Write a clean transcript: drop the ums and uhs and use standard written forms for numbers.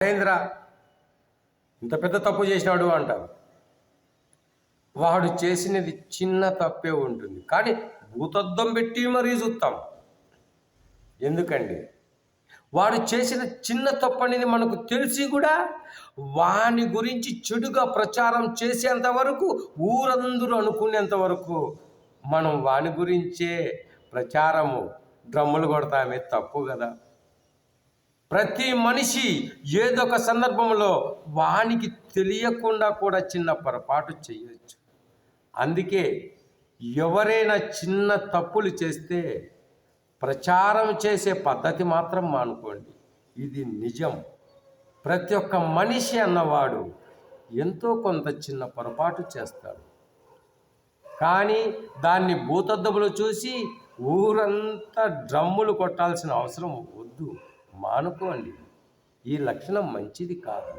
మహేంద్ర ఇంత పెద్ద తప్పు చేసినాడు అంటారు. వాడు చేసినది చిన్న తప్పే ఉంటుంది, కానీ భూతద్దం పెట్టి మరీ చూస్తాం. ఎందుకండి? వాడు చేసిన చిన్న తప్పు అనేది మనకు తెలిసి కూడా వాని గురించి చెడుగా ప్రచారం చేసేంత వరకు, ఊరందరూ అనుకునేంత వరకు మనం వాని గురించే ప్రచారము డ్రమ్ములు కొడతామే. తప్పు కదా. ప్రతి మనిషి ఏదో ఒక సందర్భంలో వానికి తెలియకుండా కూడా చిన్న పొరపాటు చేయొచ్చు. అందుకే ఎవరైనా చిన్న తప్పులు చేస్తే ప్రచారం చేసే పద్ధతి మాత్రం మానుకోండి. ఇది నిజం. ప్రతి ఒక్క మనిషి అన్నవాడు ఎంతో కొంత చిన్న పొరపాటు చేస్తాడు, కానీ దాన్ని భూతద్దములు చూసి ఊరంతా డ్రమ్ములు కొట్టాల్సిన అవసరం వద్దు. మానుకోండి. ఈ లక్షణం మంచిది కాదు.